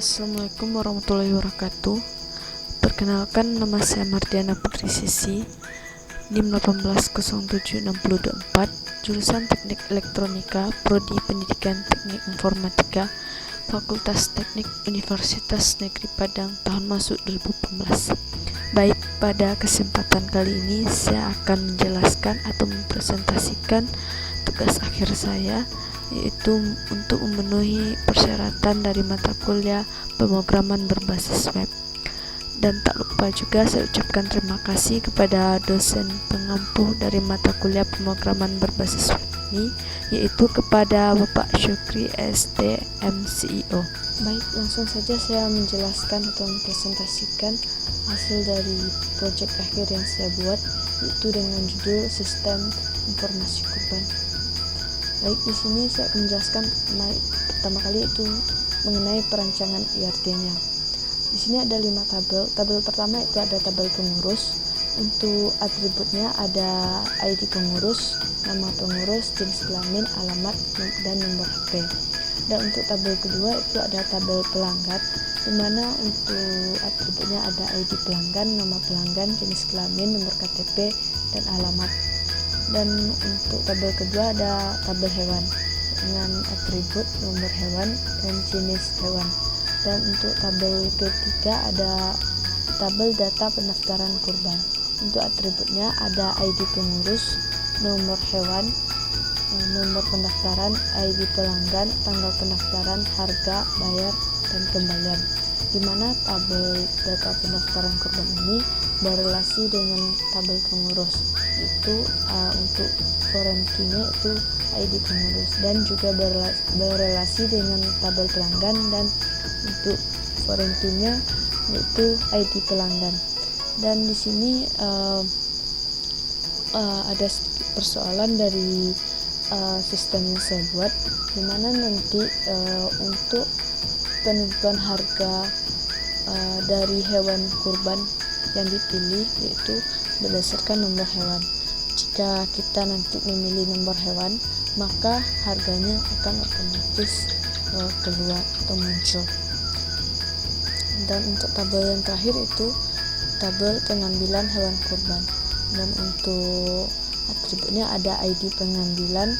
Assalamualaikum warahmatullahi wabarakatuh. Perkenalkan, nama saya Mardiana Putri Sisi, NIM 18076024, jurusan Teknik Elektronika, Prodi Pendidikan Teknik Informatika, Fakultas Teknik Universitas Negeri Padang, tahun masuk 2018. Baik, pada kesempatan kali ini saya akan menjelaskan atau mempresentasikan tugas akhir saya, yaitu untuk memenuhi persyaratan dari mata kuliah pemrograman berbasis web. Dan tak lupa juga saya ucapkan terima kasih kepada dosen pengampu dari mata kuliah pemrograman berbasis web ini, yaitu kepada Bapak Syukri SD MCEO. Baik, langsung saja saya menjelaskan atau mempresentasikan hasil dari proyek akhir yang saya buat, yaitu dengan judul Sistem Informasi Kurban. Baik, di sini saya akan menjelaskan pertama kali itu mengenai perancangan IRT-nya. Di sini ada 5 tabel. Tabel pertama itu ada tabel pengurus. Untuk atributnya ada ID pengurus, nama pengurus, jenis kelamin, alamat, dan nomor HP. Dan untuk tabel kedua itu ada tabel pelanggan, di mana untuk atributnya ada ID pelanggan, nama pelanggan, jenis kelamin, nomor KTP, dan alamat. Dan untuk tabel kedua ada tabel hewan dengan atribut nomor hewan dan jenis hewan. Dan untuk tabel ketiga ada tabel data pendaftaran kurban. Untuk atributnya ada ID pengurus, nomor hewan, nomor pendaftaran, ID pelanggan, tanggal pendaftaran, harga, bayar, dan kembalian. Di mana tabel data pendaftaran kurban ini berrelasi dengan tabel pengurus. Itu untuk foreign key-nya itu ID pengurus, dan juga berrelasi dengan tabel pelanggan, dan untuk foreign key-nya yaitu ID pelanggan. Dan di sini ada persoalan dari sistem yang saya buat, dimana nanti untuk penentuan harga dari hewan kurban yang dipilih yaitu berdasarkan nomor hewan. Jika kita nanti memilih nomor hewan, maka harganya akan otomatis keluar atau muncul. Dan untuk tabel yang terakhir itu tabel pengambilan hewan kurban. Dan untuk atributnya ada ID pengambilan,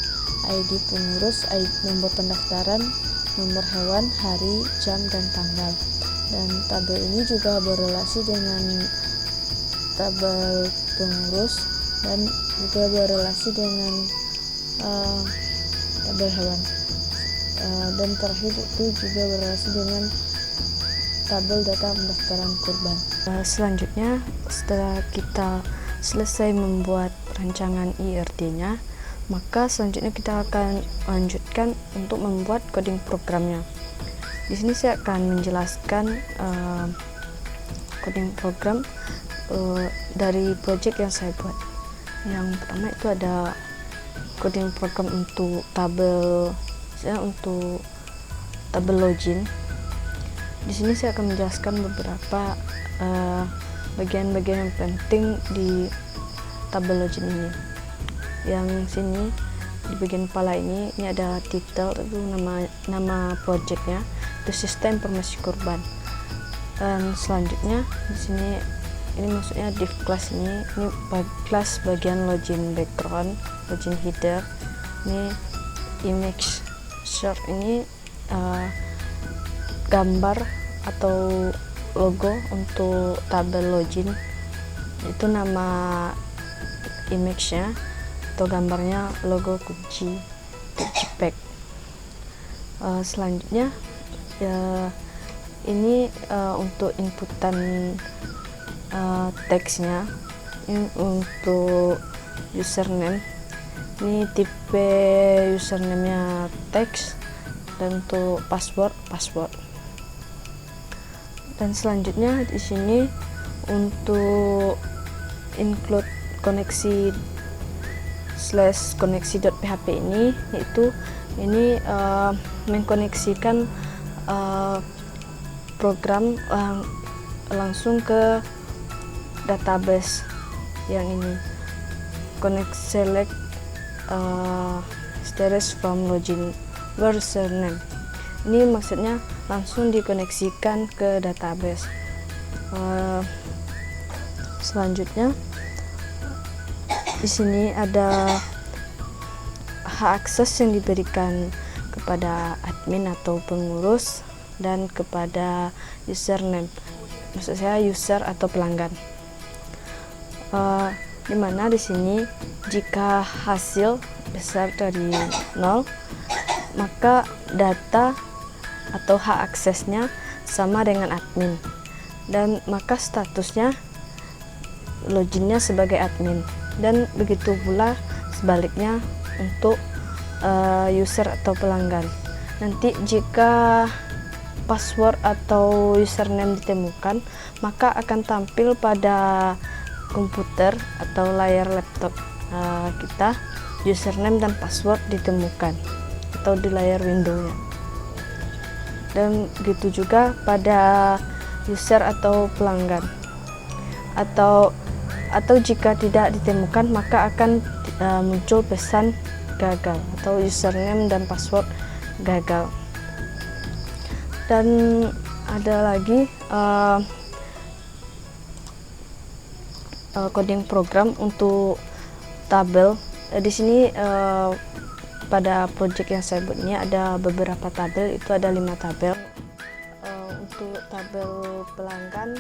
ID pengurus, nomor pendaftaran, nomor hewan, hari, jam, dan tanggal. Dan tabel ini juga berrelasi dengan tabel pengurus dan juga berrelasi dengan tabel hewan. Dan terakhir itu juga berrelasi dengan tabel data pendaftaran kurban. Selanjutnya, setelah kita selesai membuat rancangan IRT-nya, maka selanjutnya kita akan lanjutkan untuk membuat coding programnya. Di sini saya akan menjelaskan coding program dari project yang saya buat. Yang pertama itu ada coding program untuk tabel login. Di sini saya akan menjelaskan beberapa bagian-bagian yang penting di tabel login ini. Yang sini di bagian kepala ini ada title, itu nama projectnya, itu sistem informasi kurban. Dan selanjutnya di sini ini maksudnya div class ini kelas bagian login background, login header, ini image short, ini gambar atau logo untuk tabel login, itu nama image-nya atau gambarnya logo kunci JPEG. Selanjutnya ini untuk inputan teksnya. Ini untuk username, ini tipe username-nya teks, dan untuk password. Dan selanjutnya di sini untuk include koneksi /koneksi.php ini, yaitu ini mengkoneksikan program langsung ke database yang ini, select status from login username. Ini maksudnya langsung dikoneksikan ke database. Selanjutnya di sini ada hak akses yang diberikan kepada admin atau pengurus dan kepada username, maksud saya user atau pelanggan. Dimana di sini jika hasil besar dari 0, maka data atau hak aksesnya sama dengan admin, dan maka statusnya loginnya sebagai admin, dan begitu pula sebaliknya untuk user atau pelanggan. Nanti jika password atau username ditemukan, maka akan tampil pada komputer atau layar laptop kita username dan password ditemukan atau di layar windownya. Dan begitu juga pada user atau pelanggan, atau jika tidak ditemukan maka akan muncul pesan gagal atau username dan password gagal. Dan ada lagi coding program untuk tabel. Di sini pada project yang saya buat ini ada beberapa tabel, itu ada 5 tabel. Untuk tabel pelanggan,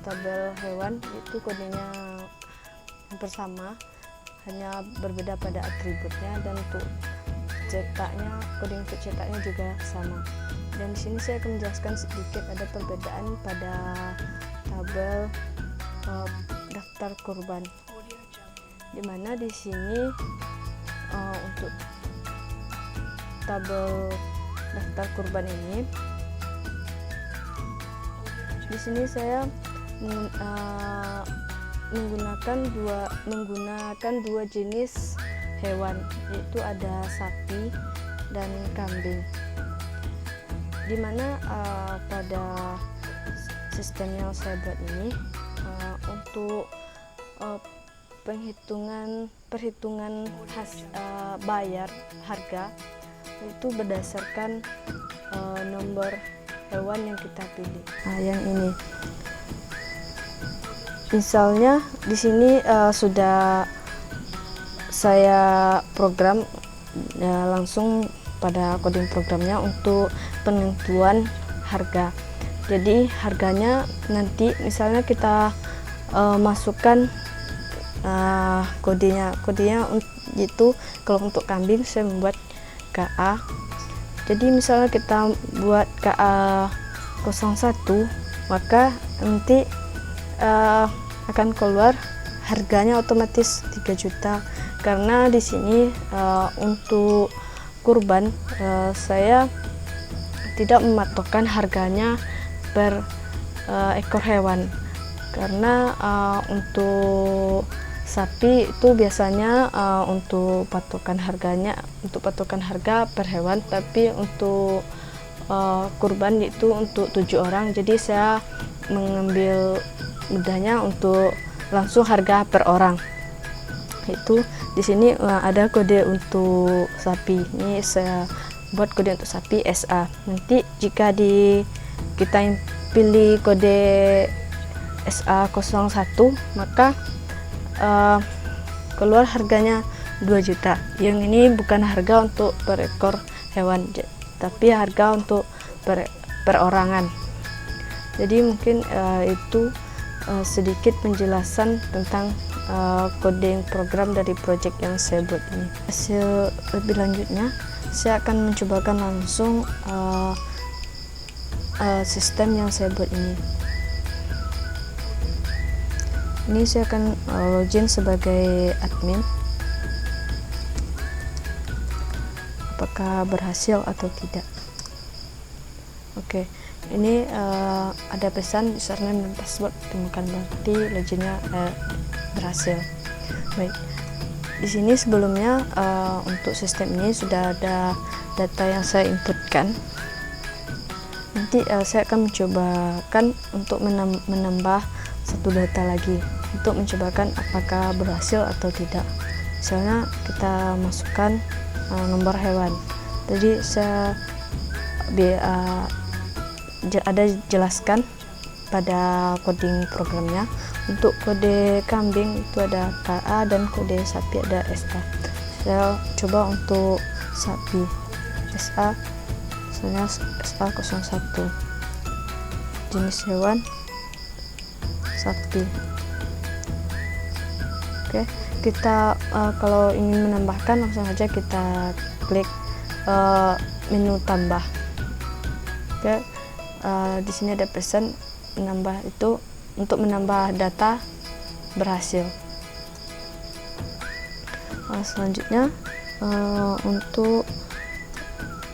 tabel hewan itu kodenya hampir sama, hanya berbeda pada atributnya, dan untuk cetaknya, coding untuk cetaknya juga sama. Dan di sini saya akan menjelaskan sedikit ada perbedaan pada tabel daftar kurban, dimana di sini untuk tabel daftar kurban ini, di sini saya menggunakan dua jenis hewan, yaitu ada sapi dan kambing, dimana pada sistem yang saya buat ini untuk perhitungan bayar harga itu berdasarkan nomor hewan yang kita pilih. Yang ini misalnya di sini sudah saya program langsung pada coding programnya untuk penentuan harga. Jadi harganya nanti misalnya kita masukkan kodenya itu, kalau untuk kambing saya membuat KA. Jadi misalnya kita buat KA 01, maka nanti akan keluar harganya otomatis 3 juta, karena di sini untuk kurban saya tidak mematokkan harganya per ekor hewan, karena untuk sapi itu biasanya untuk patokan harga per hewan, tapi untuk kurban itu untuk 7 orang, jadi saya mengambil mudahnya untuk langsung harga per orang. Itu di sini ada kode untuk sapi, ini saya buat kode untuk sapi SA. Nanti jika kita pilih kode SA01, maka keluar harganya 2 juta. Yang ini bukan harga untuk per ekor hewan, tapi harga untuk perorangan. Jadi mungkin itu sedikit penjelasan tentang coding program dari project yang saya buat ini. Hasil lebih lanjutnya saya akan mencobakan langsung sistem yang saya buat ini. Ini saya akan login sebagai admin. Apakah berhasil atau tidak? Oke, ini ada pesan username dan password temukan, berarti loginnya berhasil. Baik, di sini sebelumnya untuk sistem ini sudah ada data yang saya inputkan. Nanti saya akan mencobakan untuk menambah satu data lagi untuk mencobakan apakah berhasil atau tidak. Misalnya kita masukkan nomor hewan, jadi saya ada jelaskan pada coding programnya. Untuk kode kambing itu ada KA dan kode sapi ada SA. Saya coba untuk sapi SA, misalnya SA01, jenis hewan sapi. Oke, kita kalau ingin menambahkan langsung aja kita klik menu tambah. Oke, di sini ada pesan menambah, itu untuk menambah data berhasil. Selanjutnya untuk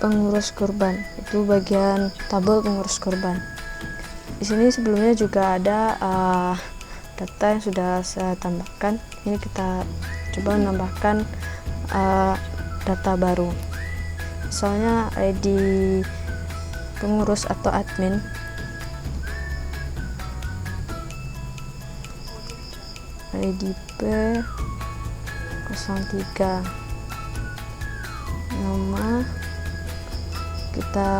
pengurus kurban, itu bagian tabel pengurus kurban. Di sini sebelumnya juga ada data yang sudah saya tambahkan. Ini kita coba menambahkan data baru, misalnya ID pengurus atau admin. ID P03, nama kita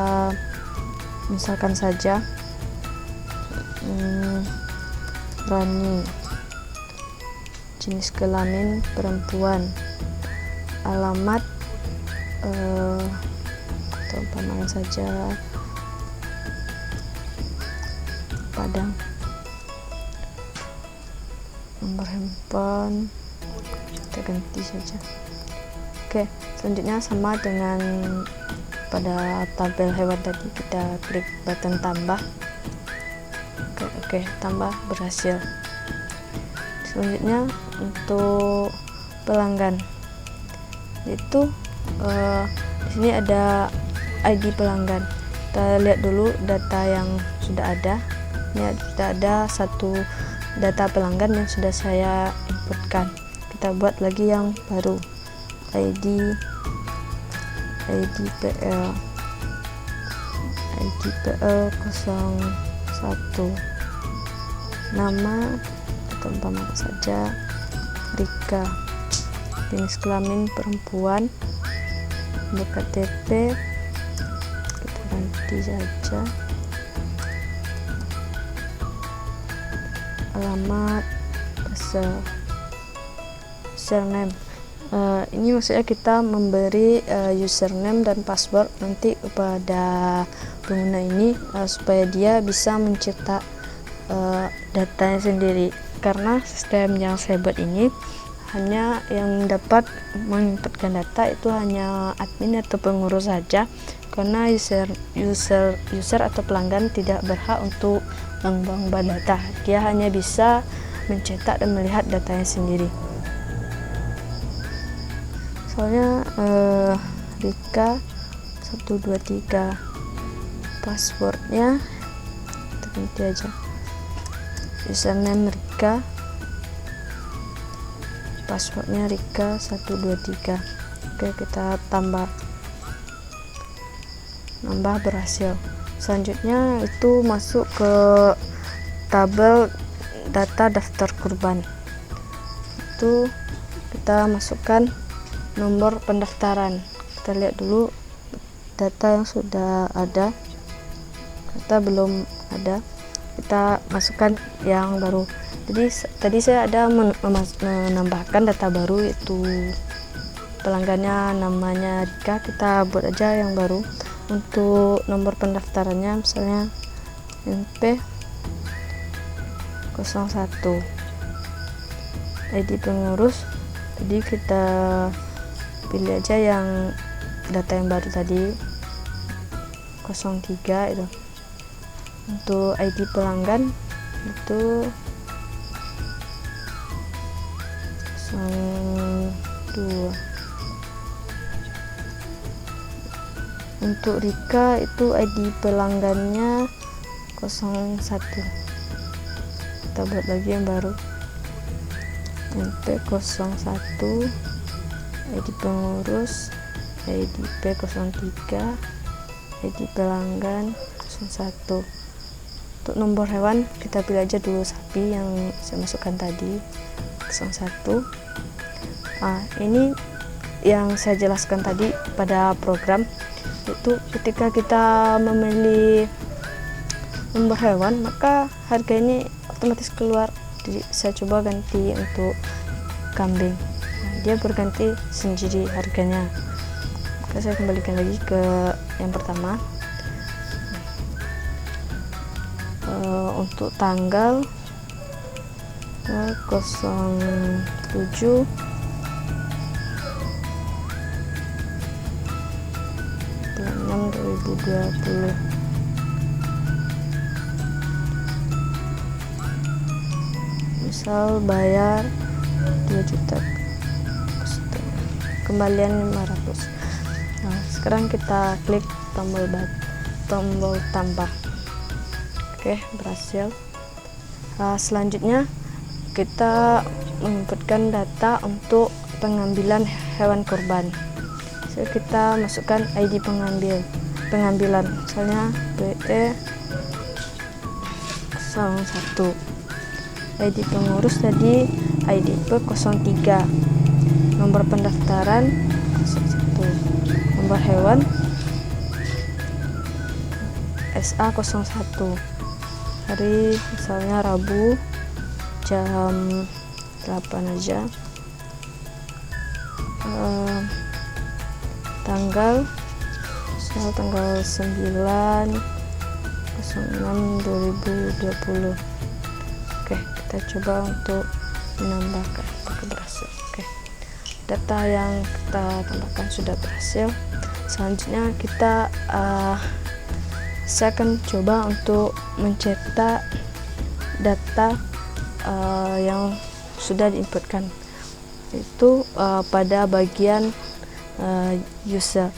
misalkan saja Rani, jenis kelamin perempuan, alamat atau umpamakan saja Padang, nomor handphone kita ganti saja. Oke, selanjutnya sama dengan pada tabel hewan tadi, kita klik button tambah. Oke, tambah berhasil. Selanjutnya untuk pelanggan, itu di sini ada ID pelanggan. Kita lihat dulu data yang sudah ada. Ini sudah ada satu data pelanggan yang sudah saya inputkan. Kita buat lagi yang baru, ID PL 01, nama atau umpamakan saja Rika, jenis kelamin perempuan, nomor KTP kita ganti saja, alamat, username. Ini maksudnya kita memberi username dan password nanti kepada pengguna ini supaya dia bisa mencetak datanya sendiri, karena sistem yang saya buat ini hanya yang dapat menginputkan data itu hanya admin atau pengurus saja, karena user atau pelanggan tidak berhak untuk mengubah data. Dia hanya bisa mencetak dan melihat datanya sendiri. Soalnya Rika 123, passwordnya kita ganti aja, username Rika, passwordnya Rika 123. Oke, kita nambah berhasil. Selanjutnya itu masuk ke tabel data daftar kurban. Itu kita masukkan nomor pendaftaran. Kita lihat dulu data yang sudah ada, data belum ada, kita masukkan yang baru. Jadi tadi saya ada menambahkan data baru, yaitu pelanggannya namanya Rika, kita buat aja yang baru. Untuk nomor pendaftarannya misalnya NP 01, ID pengurus tadi kita pilih aja yang data yang baru tadi 03 itu. Untuk ID pelanggan itu 02. Untuk Rika itu ID pelanggannya 01. Kita buat lagi yang baru, NP 01, ID pengurus ID P03, ID pelanggan 01. Untuk nomor hewan kita pilih aja dulu sapi yang saya masukkan tadi 01. Ini yang saya jelaskan tadi pada program. Itu ketika kita memilih nomor hewan, maka harga ini otomatis keluar. Jadi saya coba ganti untuk kambing. Nah, dia berganti sendiri harganya. Maka saya kembalikan lagi ke yang pertama. Untuk tanggal 07 6 2020. Misal bayar 2 juta, kembalian 500. Nah, sekarang kita klik tombol tambah. Oke, berhasil. Selanjutnya kita menginputkan data untuk pengambilan hewan kurban. So, kita masukkan ID pengambilan, misalnya BE 01. ID pengurus tadi IDP 03. Nomor pendaftaran 01. Nomor hewan SA 01. Hari misalnya Rabu jam 8 aja. Tanggal 9/06/2020. Oke, kita coba untuk menambahkan apakah berhasil. Oke, data yang kita tambahkan sudah berhasil. Selanjutnya saya akan coba untuk mencetak data yang sudah diinputkan itu pada bagian user.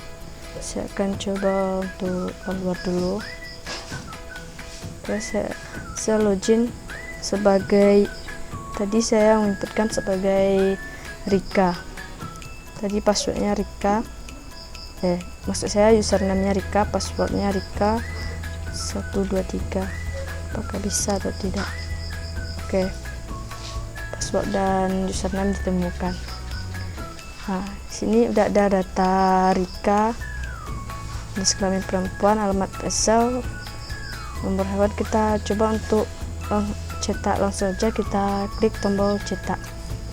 Saya akan coba untuk keluar dulu. Oke, saya login sebagai, tadi saya menginputkan sebagai Rika. Tadi passwordnya Rika, maksud saya username-nya Rika, passwordnya Rika 123. Apakah bisa atau tidak? Oke, password dan username ditemukan. Nah, sini udah ada data Rika, jenis kelamin perempuan, alamat asal, nomor hewan. Kita coba untuk cetak, langsung aja kita klik tombol cetak.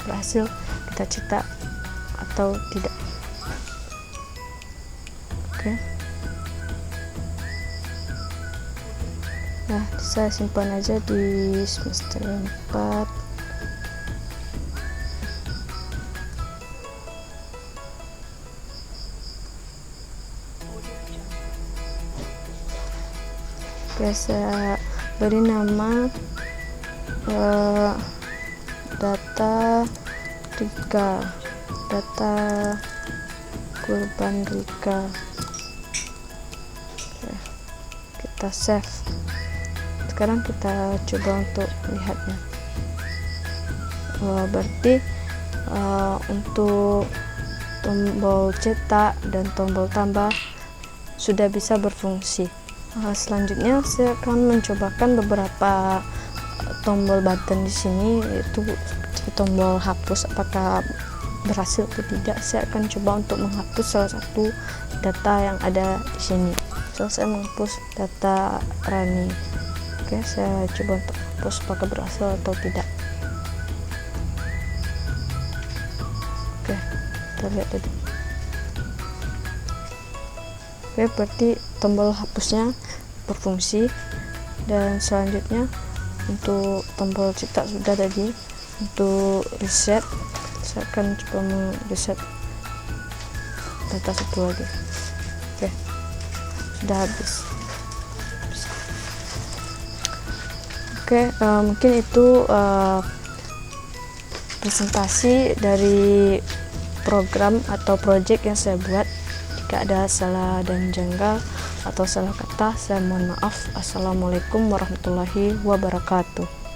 Berhasil kita cetak atau tidak. Oke. Nah, saya simpan aja di semester 4. Oke, saya beri nama data Rika, data kurban Rika. Oke, kita save. Sekarang kita coba untuk lihatnya. Berarti untuk tombol cetak dan tombol tambah sudah bisa berfungsi. Selanjutnya saya akan mencobakan beberapa tombol button di sini, yaitu tombol hapus. Apakah berhasil atau tidak? Saya akan coba untuk menghapus salah satu data yang ada di sini. Saya menghapus data running. Oke, saya coba untuk hapus apakah berhasil atau tidak. Oke, kita lihat tadi. Oke, berarti tombol hapusnya berfungsi. Dan selanjutnya untuk tombol cetak sudah tadi. Untuk reset, saya akan coba reset data satu lagi. Oke, sudah habis. Oke, mungkin itu presentasi dari program atau project yang saya buat. Jika ada salah dan janggal atau salah kata, saya mohon maaf. Assalamualaikum warahmatullahi wabarakatuh.